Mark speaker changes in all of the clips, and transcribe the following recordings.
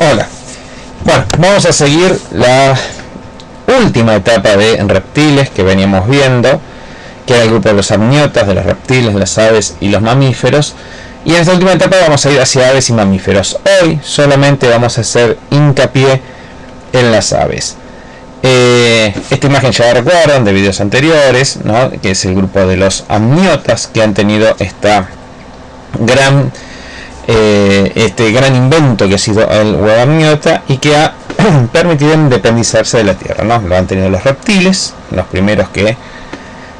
Speaker 1: Hola. Bueno, vamos a seguir la última etapa de reptiles que veníamos viendo, que era el grupo de los amniotas, de los reptiles, las aves y los mamíferos. Y en esta última etapa vamos a ir hacia aves y mamíferos. Hoy solamente vamos a hacer hincapié en las aves. Esta imagen ya la recuerdan de videos anteriores, ¿no? Que es el grupo de los amniotas, que han tenido este gran invento que ha sido el huevo amniota y que ha permitido independizarse de la Tierra, ¿no? Lo han tenido los reptiles, los primeros que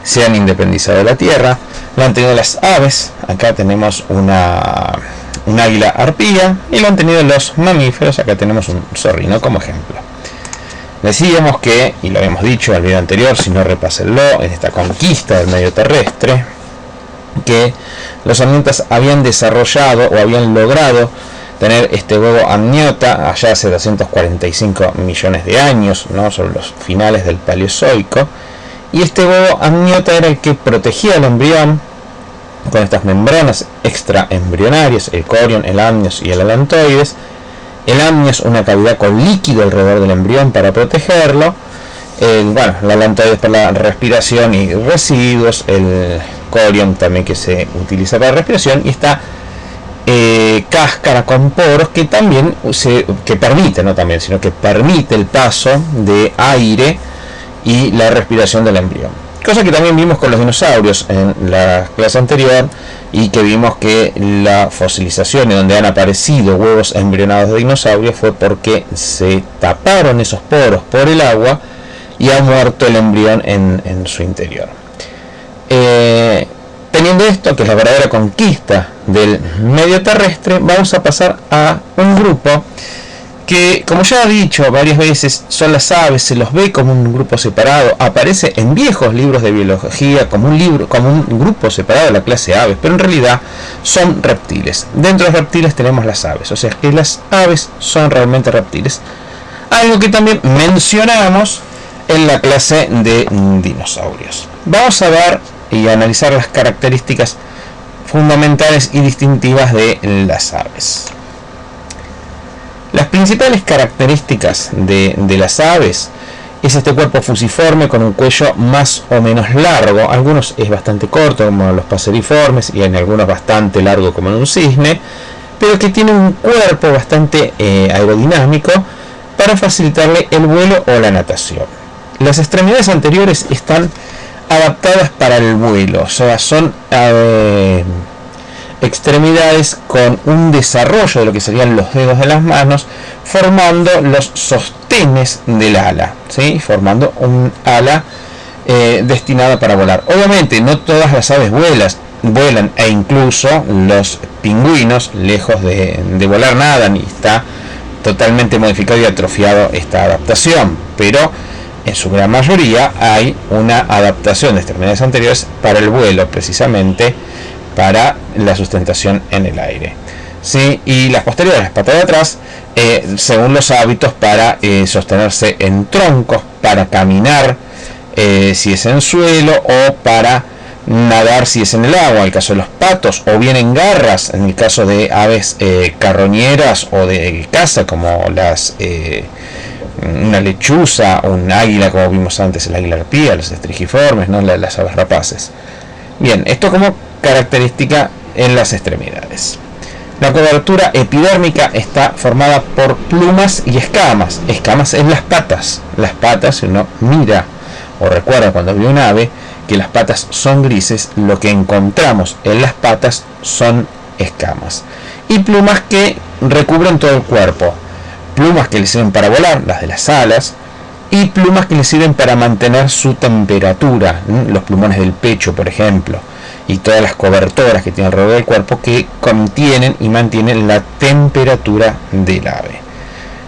Speaker 1: se han independizado de la Tierra. Lo han tenido las aves, acá tenemos un águila arpía, y lo han tenido los mamíferos, acá tenemos un zorrino como ejemplo. Decíamos que, y lo habíamos dicho en el video anterior, si no repásenlo, en esta conquista del medio terrestre, que los amniotas habían desarrollado o habían logrado tener este huevo amniota allá hace 245 millones de años, ¿no? Sobre los finales del Paleozoico, y este huevo amniota era el que protegía al embrión con estas membranas extraembrionarias, el corion, el amnios y el alantoides. El amnios, una cavidad con líquido alrededor del embrión para protegerlo. El alantoides para la respiración y residuos. El corion también, que se utiliza para la respiración. Y esta cáscara con poros que también permite, no también, sino que permite el paso de aire y la respiración del embrión. Cosa que también vimos con los dinosaurios en la clase anterior, y que vimos que la fosilización y donde han aparecido huevos embrionados de dinosaurios fue porque se taparon esos poros por el agua y ha muerto el embrión en su interior. Teniendo esto, que es la verdadera conquista del medio terrestre, vamos a pasar a un grupo que, como ya he dicho varias veces, son las aves. Se los ve como un grupo separado, aparece en viejos libros de biología como un grupo separado de la clase aves, pero en realidad son reptiles. Dentro de los reptiles tenemos las aves, o sea que las aves son realmente reptiles, algo que también mencionamos en la clase de dinosaurios. Vamos a ver y analizar las características fundamentales y distintivas de las aves. Las principales características de las aves es este cuerpo fusiforme con un cuello más o menos largo. Algunos es bastante corto, como los paseriformes, y en algunos bastante largo, como en un cisne, pero que tiene un cuerpo bastante aerodinámico para facilitarle el vuelo o la natación. Las extremidades anteriores están adaptadas para el vuelo, o sea, son extremidades con un desarrollo de lo que serían los dedos de las manos, formando los sostenes del ala, ¿sí? Formando un ala destinada para volar. Obviamente no todas las aves vuelan, e incluso los pingüinos, lejos de volar, nadan, y está totalmente modificado y atrofiado esta adaptación, pero en su gran mayoría hay una adaptación de extremidades anteriores para el vuelo, precisamente para la sustentación en el aire, ¿sí? Y las posteriores, las patas de atrás, según los hábitos, para sostenerse en troncos, para caminar si es en suelo, o para nadar si es en el agua, en el caso de los patos, o bien en garras, en el caso de aves carroñeras o de caza, como una lechuza, un águila, como vimos antes, el águila arpía, los estrigiformes, ¿no? Las aves rapaces. Bien, esto como característica en las extremidades. La cobertura epidérmica está formada por plumas y escamas. Escamas en las patas. Las patas, si uno mira o recuerda cuando vio un ave que las patas son grises, lo que encontramos en las patas son escamas. Y plumas que recubren todo el cuerpo. Plumas que le sirven para volar, las de las alas, y plumas que le sirven para mantener su temperatura, los plumones del pecho, por ejemplo, y todas las cobertoras que tiene alrededor del cuerpo, que contienen y mantienen la temperatura del ave.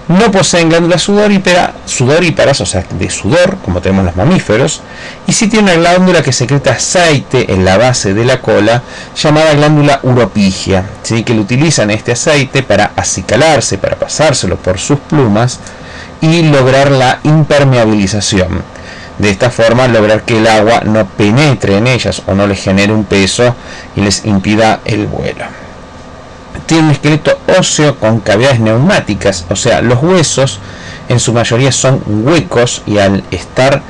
Speaker 1: No poseen glándulas sudoríparas, o sea, de sudor, como tenemos los mamíferos, y sí tiene una glándula que secreta aceite en la base de la cola, llamada glándula uropigia, ¿sí? Que le utilizan este aceite para acicalarse, para pasárselo por sus plumas y lograr la impermeabilización. De esta forma lograr que el agua no penetre en ellas o no les genere un peso y les impida el vuelo. tiene un esqueleto óseo con cavidades neumáticas, o sea, los huesos en su mayoría son huecos y al estar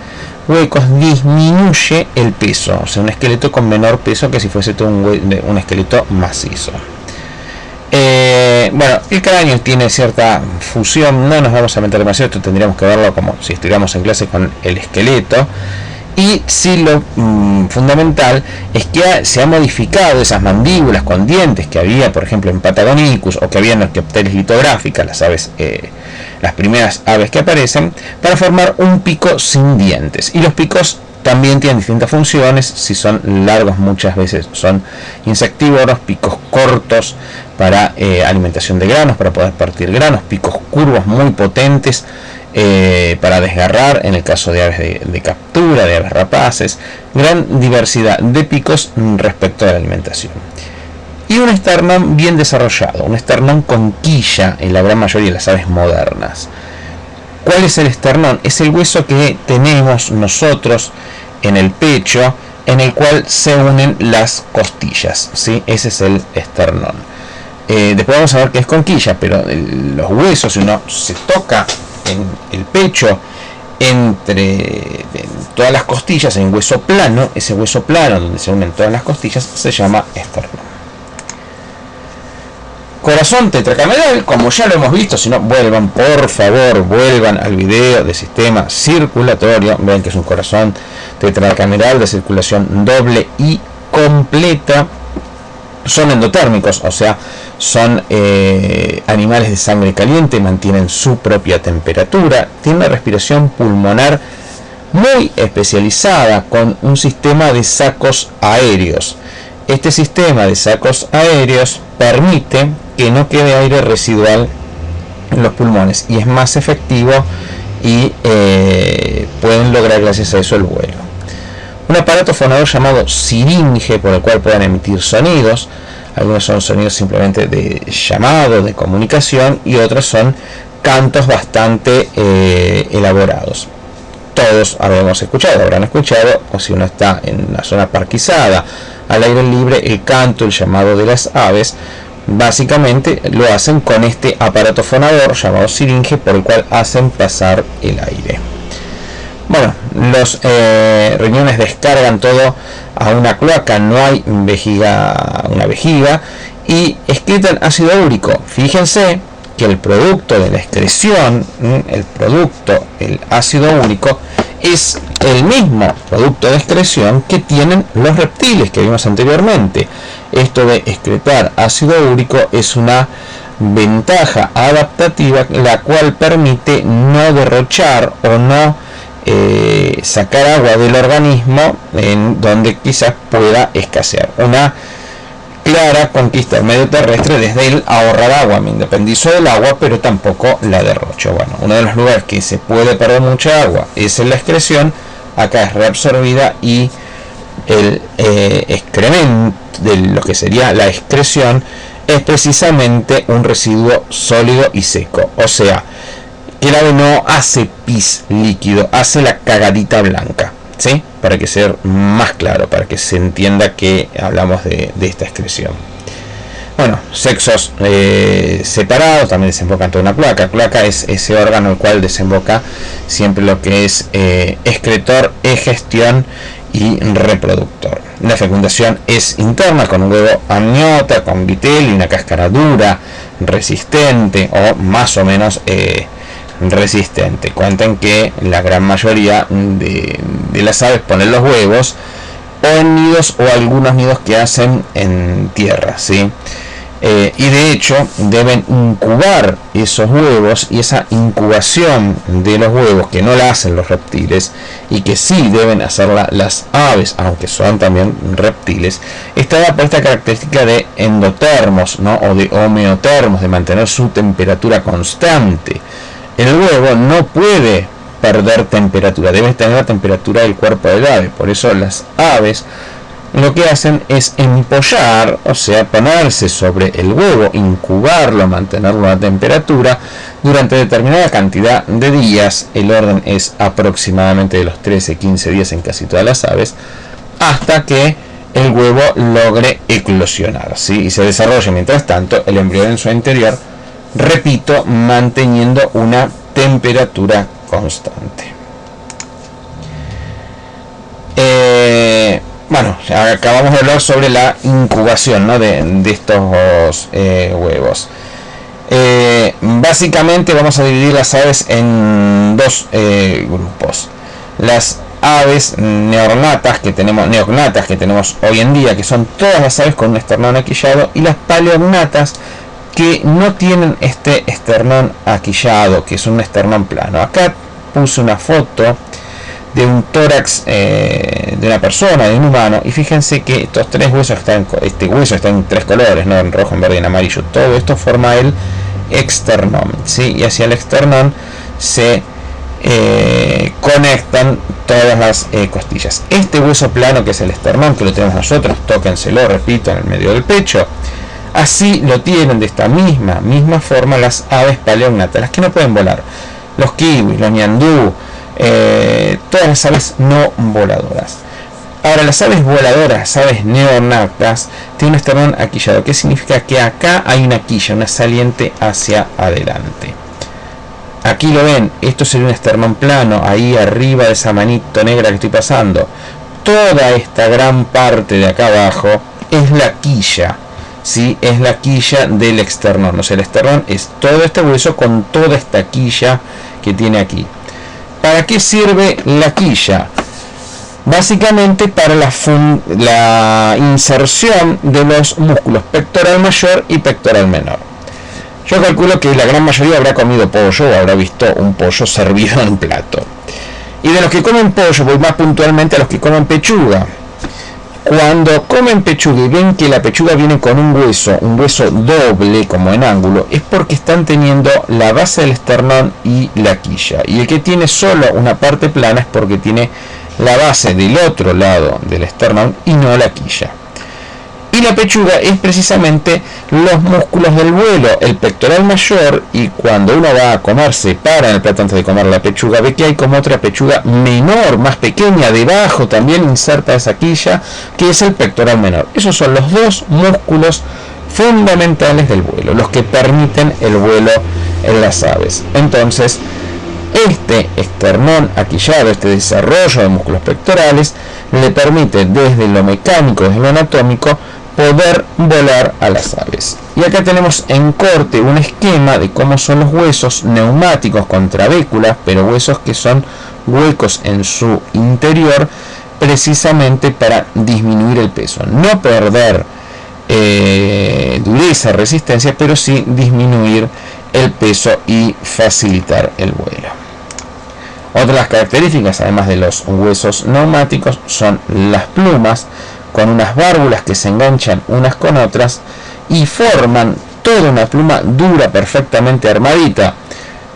Speaker 1: huecos disminuye el peso, o sea, un esqueleto con menor peso que si fuese todo un esqueleto macizo. Bueno, el cráneo tiene cierta fusión, no nos vamos a meter demasiado, esto tendríamos que verlo como si estuviéramos en clase con el esqueleto. Y sí, lo fundamental es que se ha modificado esas mandíbulas con dientes que había, por ejemplo, en Patagonicus, o que había en Archaeopteryx litográfica, las aves, las primeras aves que aparecen, para formar un pico sin dientes. Y los picos también tienen distintas funciones. Si son largos, muchas veces son insectívoros, picos cortos para alimentación de granos, para poder partir granos, picos curvos muy potentes para desgarrar, en el caso de aves de captura, de aves rapaces. Gran diversidad de picos respecto a la alimentación. Y un esternón bien desarrollado, un esternón con quilla en la gran mayoría de las aves modernas. ¿Cuál es el esternón? Es el hueso que tenemos nosotros en el pecho, en el cual se unen las costillas, ¿sí? Ese es el esternón. Después vamos a ver qué es con quilla, pero los huesos, si uno se toca en el pecho, entre todas las costillas, hay un hueso plano. Ese hueso plano donde se unen todas las costillas se llama esternón. Corazón tetracameral, como ya lo hemos visto, si no, vuelvan, por favor, vuelvan al video de sistema circulatorio. Ven que es un corazón tetracameral de circulación doble y completa. Son endotérmicos, o sea, son animales de sangre caliente, mantienen su propia temperatura, tienen una respiración pulmonar muy especializada con un sistema de sacos aéreos. Este sistema de sacos aéreos permite que no quede aire residual en los pulmones y es más efectivo y pueden lograr gracias a eso el vuelo. Un aparato fonador llamado siringe por el cual pueden emitir sonidos. Algunos son sonidos simplemente de llamado, de comunicación, y otros son cantos bastante elaborados. Todos habrán escuchado, o si uno está en una zona parquizada, al aire libre, el canto, el llamado de las aves, básicamente lo hacen con este aparato fonador llamado siringe, por el cual hacen pasar el aire. Bueno, los riñones descargan todo a una cloaca, no hay una vejiga, y excretan ácido úrico. Fíjense que el producto de la excreción, el ácido úrico, es el mismo producto de excreción que tienen los reptiles que vimos anteriormente. Esto de excretar ácido úrico es una ventaja adaptativa, la cual permite no derrochar o no sacar agua del organismo en donde quizás pueda escasear. Una clara conquista del medio terrestre desde el ahorrar agua. Me independizo del agua, pero tampoco la derrocho. Bueno, uno de los lugares que se puede perder mucha agua es en la excreción. Acá es reabsorbida y el excremento de lo que sería la excreción es precisamente un residuo sólido y seco. O sea, el ave no hace pis líquido, hace la cagadita blanca, ¿sí? Para que sea más claro, para que se entienda que hablamos de esta excreción. Bueno, sexos separados, también desembocan toda una cloaca. Cloaca es ese órgano el cual desemboca siempre lo que es excretor, egestión y reproductor. La fecundación es interna, con un huevo amniota, con vitelio y una cáscara dura, resistente o más o menos resistente. Cuenten que la gran mayoría de las aves ponen los huevos o en nidos o algunos nidos que hacen en tierra, ¿sí? Y de hecho deben incubar esos huevos, y esa incubación de los huevos, que no la hacen los reptiles y que sí deben hacerla las aves, aunque son también reptiles, está dada por esta característica de endotermos, ¿no? O de homeotermos, de mantener su temperatura constante. El huevo no puede perder temperatura, debe tener la temperatura del cuerpo del ave. Por eso las aves lo que hacen es empollar, o sea, ponerse sobre el huevo, incubarlo, mantenerlo a temperatura durante determinada cantidad de días. El orden es aproximadamente de los 13-15 días en casi todas las aves, hasta que el huevo logre eclosionar, ¿sí? Y se desarrolle mientras tanto el embrión en su interior, repito, manteniendo una temperatura constante. Bueno, acabamos de hablar sobre la incubación, ¿no? de estos huevos. Básicamente vamos a dividir las aves en dos grupos. Las aves neognatas que tenemos hoy en día, que son todas las aves con un esternón aquillado, y las paleognatas que no tienen este esternón aquillado, que es un esternón plano. Acá puse una foto de un tórax de una persona, de un humano, y fíjense que estos tres huesos este hueso está en tres colores, ¿no? En rojo, en verde y en amarillo. Todo esto forma el externón, ¿sí? Y hacia el externón se conectan todas las costillas. Este hueso plano, que es el esternón, que lo tenemos nosotros, tóquenselo, repito, en el medio del pecho. Así lo tienen de esta misma forma las aves paleognatas, las que no pueden volar, los kiwis, los ñandú, todas las aves no voladoras. Ahora, las aves voladoras, las aves neognatas, tienen un esternón aquillado, que significa que acá hay una quilla, una saliente hacia adelante. Aquí lo ven, esto sería un esternón plano, ahí arriba de esa manito negra que estoy pasando. Toda esta gran parte de acá abajo es la quilla, ¿sí? Es la quilla del esternón. O sea, el esternón es todo este hueso con toda esta quilla que tiene aquí. ¿Para qué sirve la quilla? Básicamente para la inserción de los músculos pectoral mayor y pectoral menor. Yo calculo que la gran mayoría habrá comido pollo o habrá visto un pollo servido en un plato. Y de los que comen pollo, voy más puntualmente a los que comen pechuga. Cuando comen pechuga y ven que la pechuga viene con un hueso doble, como en ángulo, es porque están teniendo la base del esternón y la quilla. Y el que tiene solo una parte plana es porque tiene la base del otro lado del esternón y no la quilla. Y la pechuga es precisamente los músculos del vuelo, el pectoral mayor, y cuando uno va a comer, se para en el plato antes de comer la pechuga, ve que hay como otra pechuga menor, más pequeña, debajo también inserta esa quilla, que es el pectoral menor. Esos son los dos músculos fundamentales del vuelo, los que permiten el vuelo en las aves. Entonces, este esternón aquillado, este desarrollo de músculos pectorales, le permite desde lo mecánico, desde lo anatómico, poder volar a las aves. Y acá tenemos en corte un esquema de cómo son los huesos neumáticos con trabéculas, pero huesos que son huecos en su interior, precisamente para disminuir el peso. No perder dureza, resistencia, pero sí disminuir el peso y facilitar el vuelo. Otras características, además de los huesos neumáticos, son las plumas, con unas válvulas que se enganchan unas con otras y forman toda una pluma dura, perfectamente armadita.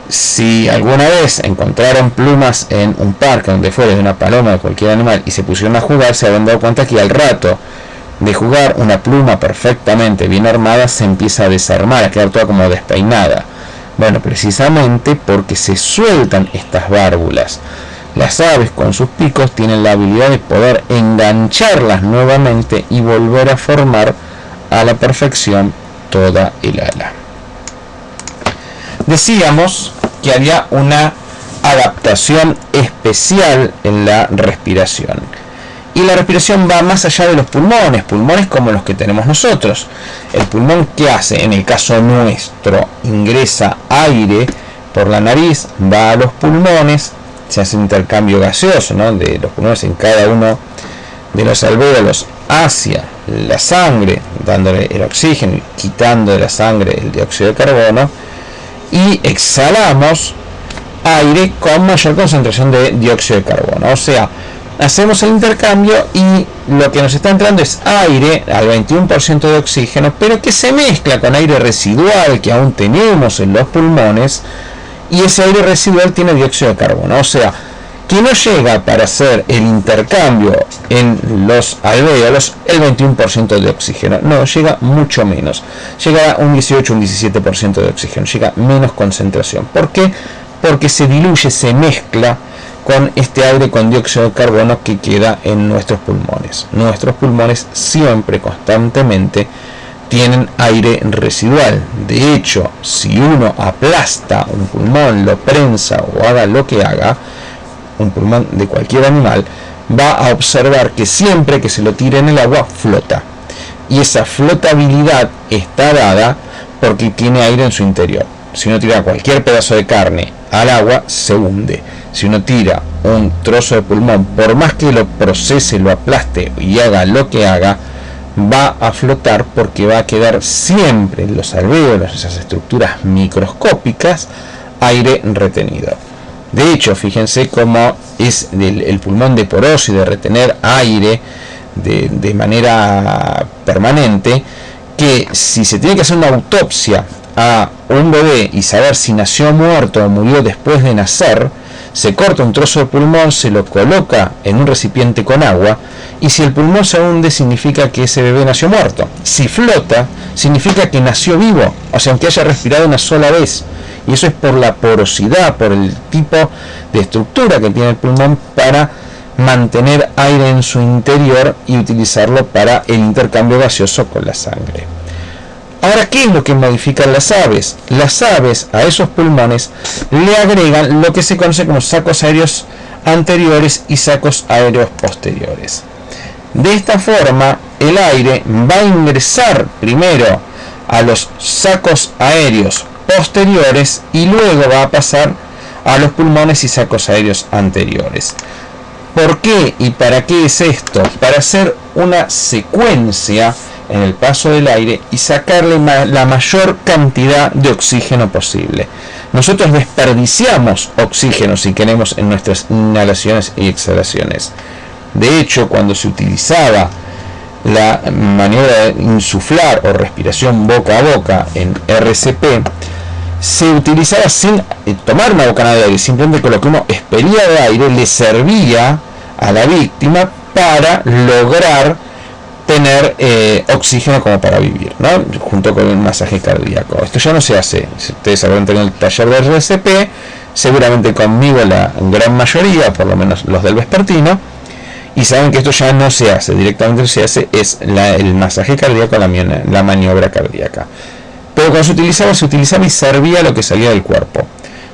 Speaker 1: Si alguna vez encontraron plumas en un parque, donde fuera, de una paloma o de cualquier animal, y se pusieron a jugar, se habrán dado cuenta que al rato de jugar, una pluma perfectamente bien armada se empieza a desarmar, a quedar toda como despeinada. Bueno, precisamente porque se sueltan estas válvulas. Las aves con sus picos tienen la habilidad de poder engancharlas nuevamente y volver a formar a la perfección toda el ala. Decíamos que había una adaptación especial en la respiración. Y la respiración va más allá de los pulmones como los que tenemos nosotros. El pulmón, ¿qué hace? En el caso nuestro, ingresa aire por la nariz, va a los pulmones, se hace un intercambio gaseoso, ¿no?, de los pulmones en cada uno de los alvéolos hacia la sangre, dándole el oxígeno y quitando de la sangre el dióxido de carbono, y exhalamos aire con mayor concentración de dióxido de carbono. O sea, hacemos el intercambio y lo que nos está entrando es aire al 21% de oxígeno, pero que se mezcla con aire residual que aún tenemos en los pulmones, y ese aire residual tiene dióxido de carbono. O sea, que no llega para hacer el intercambio en los alvéolos el 21% de oxígeno, no, llega mucho menos, llega a un 18, un 17% de oxígeno, llega menos concentración. ¿Por qué? Porque se diluye, se mezcla con este aire con dióxido de carbono que queda en nuestros pulmones. Nuestros pulmones siempre, constantemente, tienen aire residual. De hecho, si uno aplasta un pulmón, lo prensa o haga lo que haga, un pulmón de cualquier animal, va a observar que siempre que se lo tire en el agua flota. Y esa flotabilidad está dada porque tiene aire en su interior. Si uno tira cualquier pedazo de carne al agua, se hunde. Si uno tira un trozo de pulmón, por más que lo procese, lo aplaste y haga lo que haga, va a flotar porque va a quedar siempre en los alvéolos, esas estructuras microscópicas, aire retenido. De hecho, fíjense cómo es el pulmón de poroso y de retener aire de manera permanente, que si se tiene que hacer una autopsia a un bebé y saber si nació muerto o murió después de nacer, se corta un trozo de pulmón, se lo coloca en un recipiente con agua, y si el pulmón se hunde significa que ese bebé nació muerto. Si flota, significa que nació vivo, o sea, aunque haya respirado una sola vez. Y eso es por la porosidad, por el tipo de estructura que tiene el pulmón para mantener aire en su interior y utilizarlo para el intercambio gaseoso con la sangre. Ahora, ¿qué es lo que modifican las aves? Las aves a esos pulmones le agregan lo que se conoce como sacos aéreos anteriores y sacos aéreos posteriores. De esta forma, el aire va a ingresar primero a los sacos aéreos posteriores y luego va a pasar a los pulmones y sacos aéreos anteriores. ¿Por qué y para qué es esto? Para hacer una secuencia en el paso del aire y sacarle la mayor cantidad de oxígeno posible. Nosotros desperdiciamos oxígeno, si queremos, en nuestras inhalaciones y exhalaciones. De hecho, cuando se utilizaba la maniobra de insuflar o respiración boca a boca en RCP, se utilizaba sin tomar una bocanada de aire, simplemente con lo que uno expelía de aire le servía a la víctima para lograr tener oxígeno como para vivir, ¿no? Junto con el masaje cardíaco. Esto ya no se hace. Si ustedes habrán tenido el taller de RCP, seguramente conmigo la gran mayoría, por lo menos los del vespertino, y saben que esto ya no se hace. Directamente lo que se hace es el masaje cardíaco, la maniobra cardíaca. Pero cuando se utilizaba y servía lo que salía del cuerpo,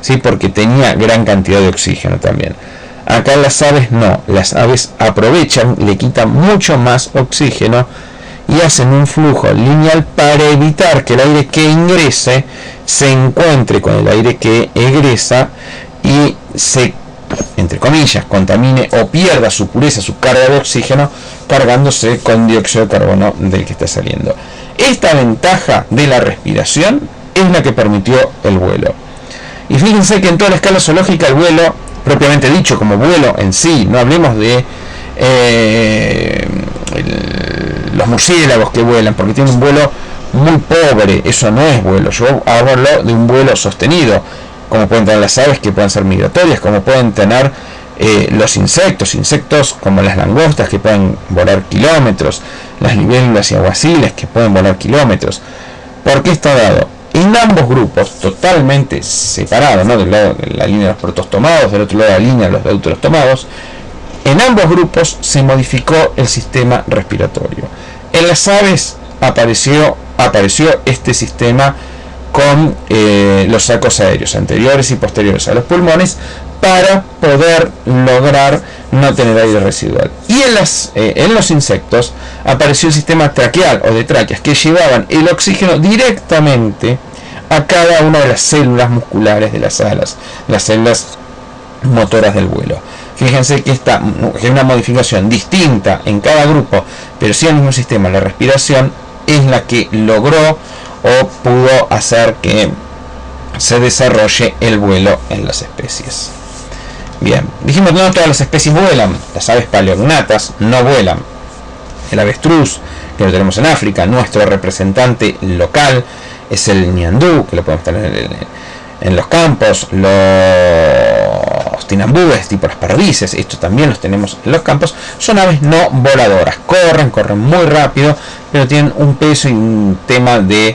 Speaker 1: ¿sí? Porque tenía gran cantidad de oxígeno también. Acá las aves no, las aves aprovechan, le quitan mucho más oxígeno y hacen un flujo lineal para evitar que el aire que ingrese se encuentre con el aire que egresa y se, entre comillas, contamine o pierda su pureza, su carga de oxígeno, cargándose con dióxido de carbono del que está saliendo. Esta ventaja de la respiración es la que permitió el vuelo. Y fíjense que en toda la escala zoológica el vuelo, propiamente dicho, como vuelo en sí, no hablemos de los murciélagos que vuelan, porque tienen un vuelo muy pobre, eso no es vuelo. Yo hablo de un vuelo sostenido, como pueden tener las aves que pueden ser migratorias, como pueden tener los insectos como las langostas que pueden volar kilómetros, las libélulas y aguaciles que pueden volar kilómetros. ¿Por qué está dado? En ambos grupos, totalmente separados, ¿no? Del lado de la línea de los protostomados, del otro lado de la línea de los deuterostomados, en ambos grupos se modificó el sistema respiratorio. En las aves apareció este sistema con los sacos aéreos anteriores y posteriores a los pulmones para poder lograr no tener aire residual. Y en los insectos apareció el sistema traqueal o de tráqueas que llevaban el oxígeno directamente a cada una de las células musculares de las alas, las células motoras del vuelo. Fíjense que esta es una modificación distinta en cada grupo, pero sí el mismo sistema, la respiración, es la que logró o pudo hacer que se desarrolle el vuelo en las especies. Bien, dijimos que no todas las especies vuelan. Las aves paleognatas no vuelan. El avestruz, que lo tenemos en África, nuestro representante local es el ñandú, que lo podemos tener en los campos. Los tinambúes, tipo las perdices, estos también los tenemos en los campos. Son aves no voladoras, corren muy rápido, pero tienen un peso y un tema de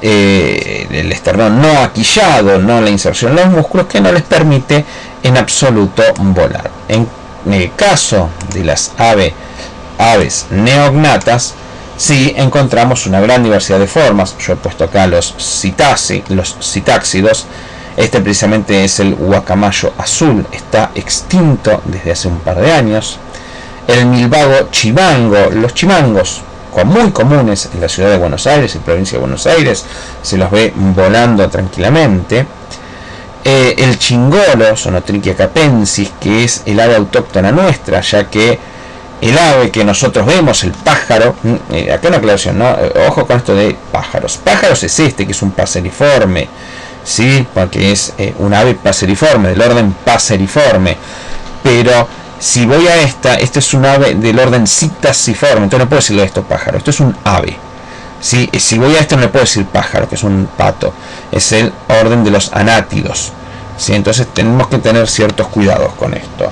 Speaker 1: el esternón no aquillado, no la inserción en los músculos, que no les permite en absoluto volar. En el caso de las aves neognatas, sí encontramos una gran diversidad de formas. Yo he puesto acá los citáxidos. Este precisamente es el guacamayo azul, está extinto desde hace un par de años. El milvago chimango, los chimangos, muy comunes en la ciudad de Buenos Aires y provincia de Buenos Aires, se los ve volando tranquilamente. El chingolo, Sonotrichia capensis, que es el ave autóctona nuestra, ya que el ave que nosotros vemos, el pájaro, acá una aclaración, ¿no? Ojo con esto de pájaros. Pájaros es este, que es un paseriforme, ¿sí? Porque es un ave paseriforme, del orden paseriforme. Pero si voy a este es un ave del orden citasiforme, entonces no puedo decirle esto pájaro, esto es un ave. ¿Sí? Si voy a esto no le puedo decir pájaro, que es un pato, es el orden de los anátidos, ¿sí? Entonces tenemos que tener ciertos cuidados con esto.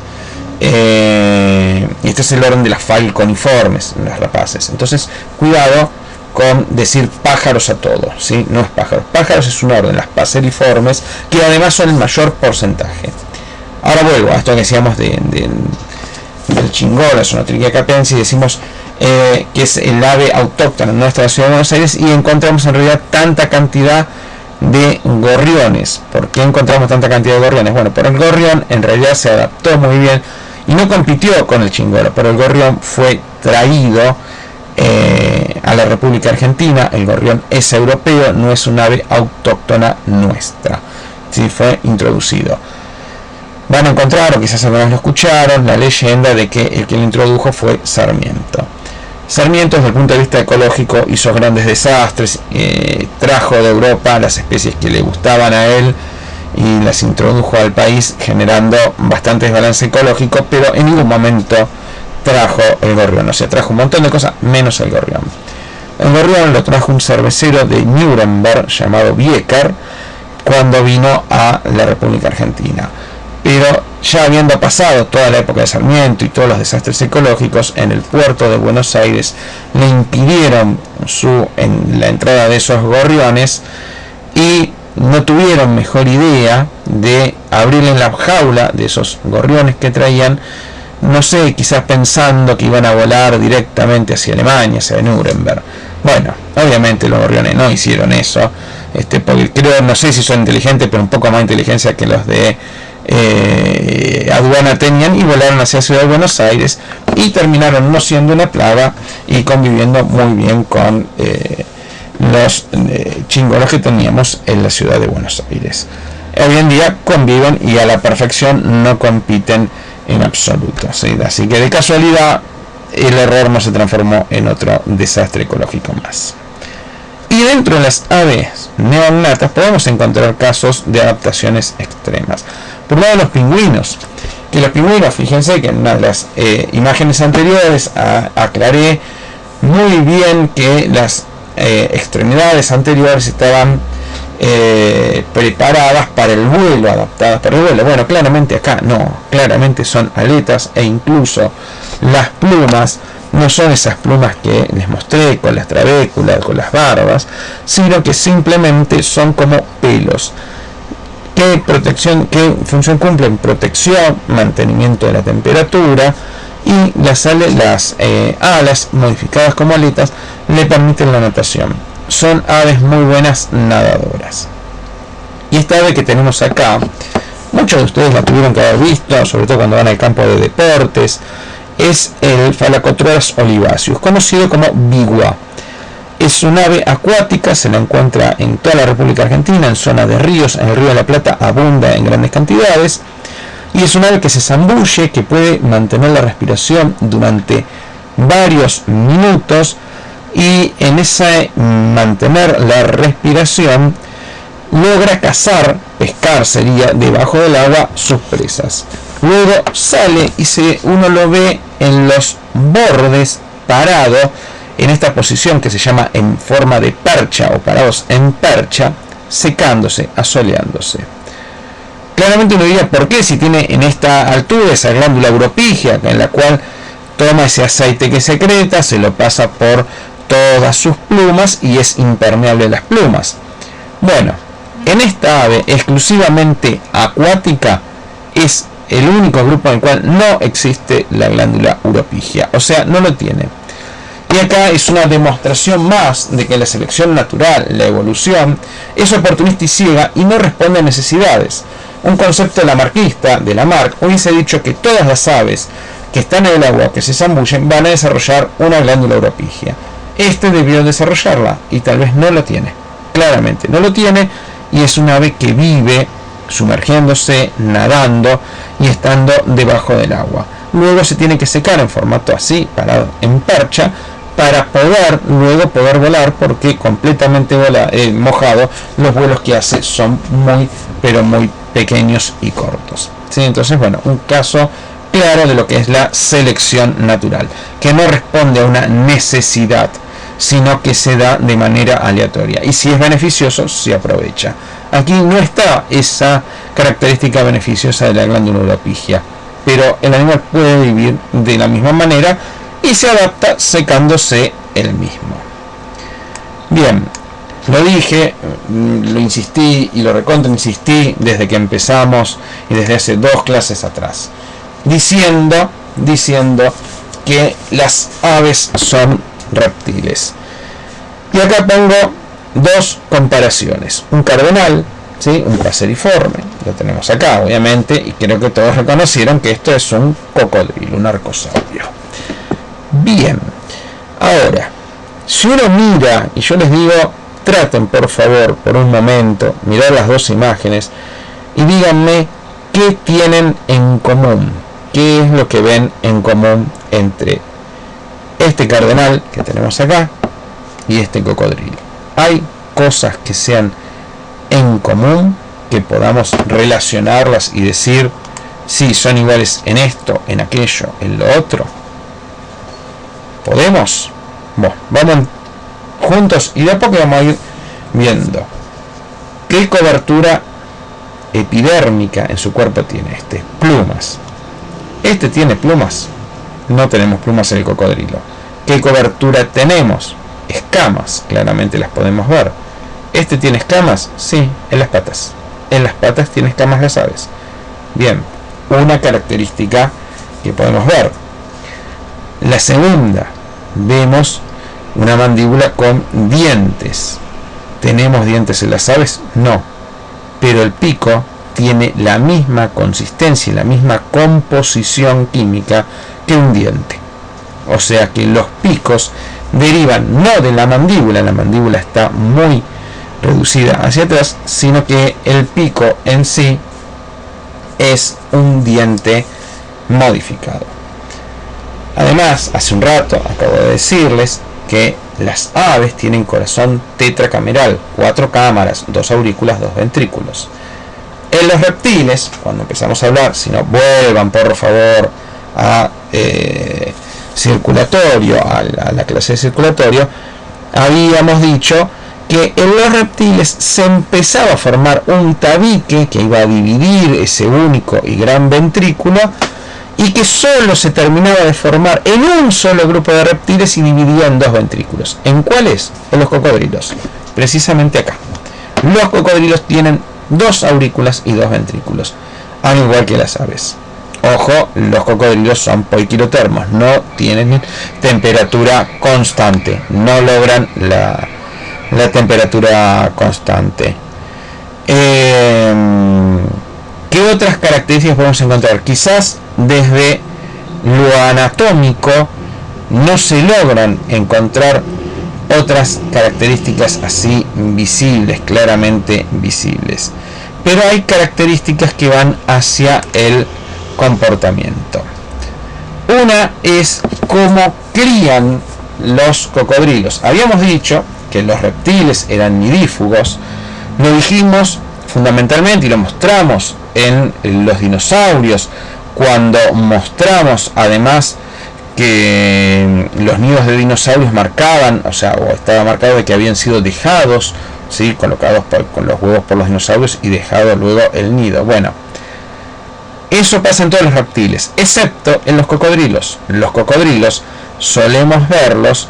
Speaker 1: Este es el orden de las falconiformes, las rapaces. Entonces cuidado con decir pájaros a todos, ¿sí? No es pájaros. Pájaros es un orden, las paseriformes, que además son el mayor porcentaje. Ahora vuelvo a esto que decíamos del chingolo, Sonotrichia capensis, y decimos que es el ave autóctona en nuestra ciudad de Buenos Aires, y encontramos en realidad tanta cantidad de gorriones. ¿Por qué encontramos tanta cantidad de gorriones? Bueno, por el gorrión en realidad se adaptó muy bien y no compitió con el chingolo, pero el gorrión fue traído a la República Argentina. El gorrión es europeo, no es un ave autóctona nuestra, ¿sí? Fue introducido. Van a encontrar, o quizás algunos lo escucharon, la leyenda de que el que lo introdujo fue Sarmiento. Sarmiento, desde el punto de vista ecológico, hizo grandes desastres, trajo de Europa las especies que le gustaban a él y las introdujo al país, generando bastante desbalance ecológico, pero en ningún momento trajo el gorrión. O sea, trajo un montón de cosas menos el gorrión. El gorrión lo trajo un cervecero de Nuremberg llamado Biecker cuando vino a la República Argentina. Pero ya habiendo pasado toda la época de Sarmiento y todos los desastres ecológicos, en el puerto de Buenos Aires le impidieron la entrada de esos gorriones, y no tuvieron mejor idea de abrirle la jaula de esos gorriones que traían, no sé, quizás pensando que iban a volar directamente hacia Alemania, hacia Nuremberg. Bueno, obviamente los gorriones no hicieron eso, porque creo, no sé si son inteligentes, pero un poco más inteligencia que los de aduana tenían, y volaron hacia la ciudad de Buenos Aires y terminaron no siendo una plaga y conviviendo muy bien con los chingolos que teníamos en la ciudad de Buenos Aires. Hoy en día conviven y a la perfección, no compiten en absoluto, ¿sí? Así que de casualidad el error no se transformó en otro desastre ecológico más. Y dentro de las aves neognatas podemos encontrar casos de adaptaciones extremas. Por un lado, los pingüinos. Que los pingüinos, fíjense que en una de las imágenes anteriores aclaré muy bien que las extremidades anteriores estaban preparadas para el vuelo, adaptadas para el vuelo. Bueno, claramente acá no, claramente son aletas, e incluso las plumas no son esas plumas que les mostré con las trabéculas, con las barbas, sino que simplemente son como pelos. ¿Qué función cumplen? Protección, mantenimiento de la temperatura, y las alas modificadas como aletas le permiten la natación. Son aves muy buenas nadadoras. Y esta ave que tenemos acá, muchos de ustedes la tuvieron que haber visto, sobre todo cuando van al campo de deportes, es el Phalacotropus olivaceus, conocido como bigua. Es un ave acuática, se la encuentra en toda la República Argentina, en zona de ríos. En el Río de la Plata abunda en grandes cantidades, y es un ave que se zambulle, que puede mantener la respiración durante varios minutos, y en ese mantener la respiración logra pescar sería, debajo del agua sus presas. Luego sale y uno lo ve en los bordes, parado en esta posición que se llama en forma de percha, o parados en percha, secándose, asoleándose. Claramente uno diría, ¿por qué? Si tiene en esta altura esa glándula uropigia, en la cual toma ese aceite que secreta, se lo pasa por todas sus plumas y es impermeable a las plumas. Bueno, en esta ave exclusivamente acuática es el único grupo en el cual no existe la glándula uropigia, o sea, no lo tiene. Y acá es una demostración más de que la selección natural, la evolución, es oportunista y ciega y no responde a necesidades. Un concepto lamarckista de Lamarck hubiese dicho que todas las aves que están en el agua, que se zambullen, van a desarrollar una glándula uropigia. Este debió desarrollarla y tal vez no lo tiene. Claramente no lo tiene, y es un ave que vive sumergiéndose, nadando y estando debajo del agua. Luego se tiene que secar en formato así, parado en percha, para luego poder volar, porque completamente mojado, los vuelos que hace son muy, pero muy pequeños y cortos. ¿Sí? Entonces, bueno, un caso claro de lo que es la selección natural, que no responde a una necesidad, sino que se da de manera aleatoria. Y si es beneficioso, se aprovecha. Aquí no está esa característica beneficiosa de la glándula uropigia, pero el animal puede vivir de la misma manera y se adapta secándose el mismo. Bien, lo dije, lo insistí y lo recontra insistí desde que empezamos y desde hace 2 clases atrás, diciendo que las aves son reptiles. Y acá pongo 2 comparaciones: un cardenal, ¿sí? Un paseriforme, lo tenemos acá obviamente, y creo que todos reconocieron que esto es un cocodrilo, un arcosaurio. Bien, ahora, si uno mira, y yo les digo, traten por favor por un momento mirar las 2 imágenes y díganme qué tienen en común, qué es lo que ven en común entre este cardenal que tenemos acá y este cocodrilo. Hay cosas que sean en común, que podamos relacionarlas y decir, sí, son iguales en esto, en aquello, en lo otro. ¿Podemos? Bueno, vamos juntos y de a poco vamos a ir viendo qué cobertura epidérmica en su cuerpo tiene este. Plumas. Este tiene plumas. No tenemos plumas en el cocodrilo. ¿Qué cobertura tenemos? Escamas, claramente las podemos ver. ¿Este tiene escamas? Sí, en las patas. En las patas tiene escamas las aves. Bien, una característica que podemos ver. La segunda, vemos una mandíbula con dientes. ¿Tenemos dientes en las aves? No, pero el pico tiene la misma consistencia y la misma composición química que un diente. O sea que los picos derivan no de la mandíbula está muy reducida hacia atrás, sino que el pico en sí es un diente modificado. Además, hace un rato acabo de decirles que las aves tienen corazón tetracameral, 4 cámaras, 2 aurículas, 2 ventrículos. En los reptiles, cuando empezamos a hablar, si no, vuelvan por favor a circulatorio, a la clase de circulatorio, habíamos dicho que en los reptiles se empezaba a formar un tabique que iba a dividir ese único y gran ventrículo, y que solo se terminaba de formar en un solo grupo de reptiles y dividía en 2 ventrículos. ¿En cuáles? En los cocodrilos. Precisamente acá. Los cocodrilos tienen 2 aurículas y 2 ventrículos, al igual que las aves. Ojo, los cocodrilos son poiquilotermos, no tienen temperatura constante, no logran la temperatura constante. ¿Qué otras características podemos encontrar? Quizás desde lo anatómico no se logran encontrar otras características así visibles, claramente visibles, pero hay características que van hacia el comportamiento. Una es cómo crían los cocodrilos. Habíamos dicho que los reptiles eran nidífugos, lo dijimos fundamentalmente y lo mostramos en los dinosaurios, cuando mostramos además que los nidos de dinosaurios marcaban, o estaba marcado de que habían sido dejados, ¿sí? Colocados con los huevos por los dinosaurios y dejado luego el nido. Bueno, eso pasa en todos los reptiles, excepto en los cocodrilos. Los cocodrilos solemos verlos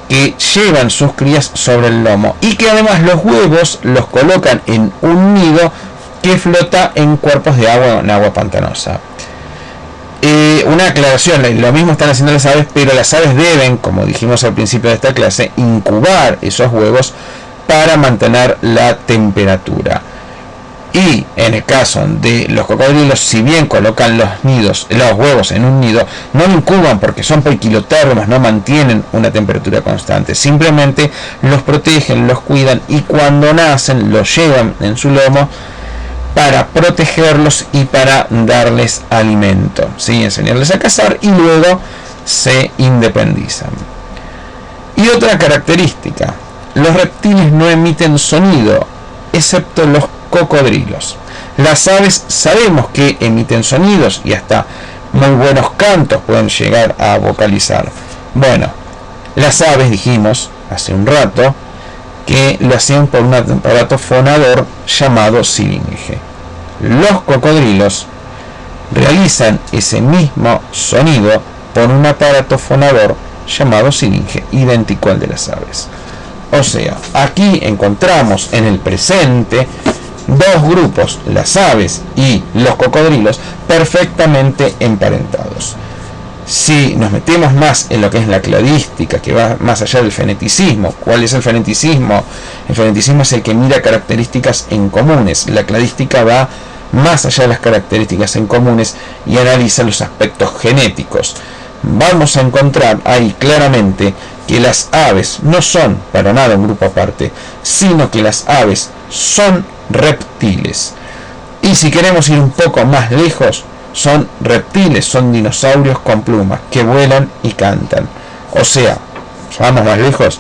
Speaker 1: que llevan sus crías sobre el lomo y que además los huevos los colocan en un nido que flota en cuerpos de agua, en agua pantanosa. Una aclaración, lo mismo están haciendo las aves, pero las aves deben, como dijimos al principio de esta clase, incubar esos huevos para mantener la temperatura. Y en el caso de los cocodrilos, si bien colocan los huevos en un nido, no lo incuban porque son poiquilotérmos, no mantienen una temperatura constante, simplemente los protegen, los cuidan y cuando nacen los llevan en su lomo para protegerlos y para darles alimento, ¿sí? Enseñarles a cazar y luego se independizan. Y otra característica, los reptiles no emiten sonido, excepto los cocodrilos. Las aves sabemos que emiten sonidos y hasta muy buenos cantos pueden llegar a vocalizar. Bueno, las aves dijimos hace un rato que lo hacían por un aparato fonador llamado siringe. Los cocodrilos realizan ese mismo sonido por un aparato fonador llamado siringe, idéntico al de las aves. O sea, aquí encontramos en el presente dos grupos, las aves y los cocodrilos, perfectamente emparentados. Si nos metemos más en lo que es la cladística, que va más allá del feneticismo, ¿cuál es el feneticismo? El feneticismo es el que mira características en comunes. La cladística va más allá de las características en comunes y analiza los aspectos genéticos. Vamos a encontrar ahí claramente que las aves no son para nada un grupo aparte, sino que las aves son reptiles. Y si queremos ir un poco más lejos, son reptiles, son dinosaurios con plumas que vuelan y cantan. O sea, vamos más lejos,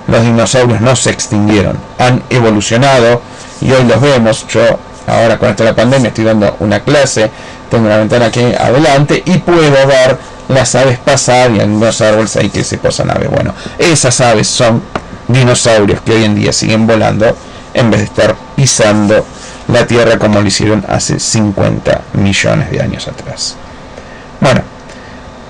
Speaker 1: los dinosaurios no se extinguieron, han evolucionado y hoy los vemos. Yo ahora con esto de la pandemia estoy dando una clase, tengo una ventana aquí adelante y puedo ver las aves pasar y algunos árboles ahí que se posan aves. Bueno, esas aves son dinosaurios que hoy en día siguen volando en vez de estar pisando la Tierra como lo hicieron hace 50 millones de años atrás. Bueno,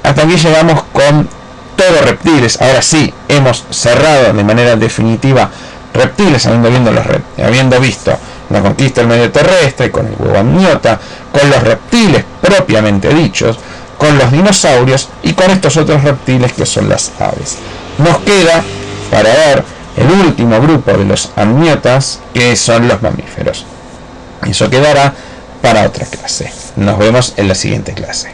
Speaker 1: hasta aquí llegamos con todos reptiles. Ahora sí, hemos cerrado de manera definitiva reptiles, habiendo visto la conquista del medio terrestre, con el huevo amniota, con los reptiles propiamente dichos, con los dinosaurios y con estos otros reptiles que son las aves. Nos queda para ver el último grupo de los amniotas, que son los mamíferos. Eso quedará para otra clase. Nos vemos en la siguiente clase.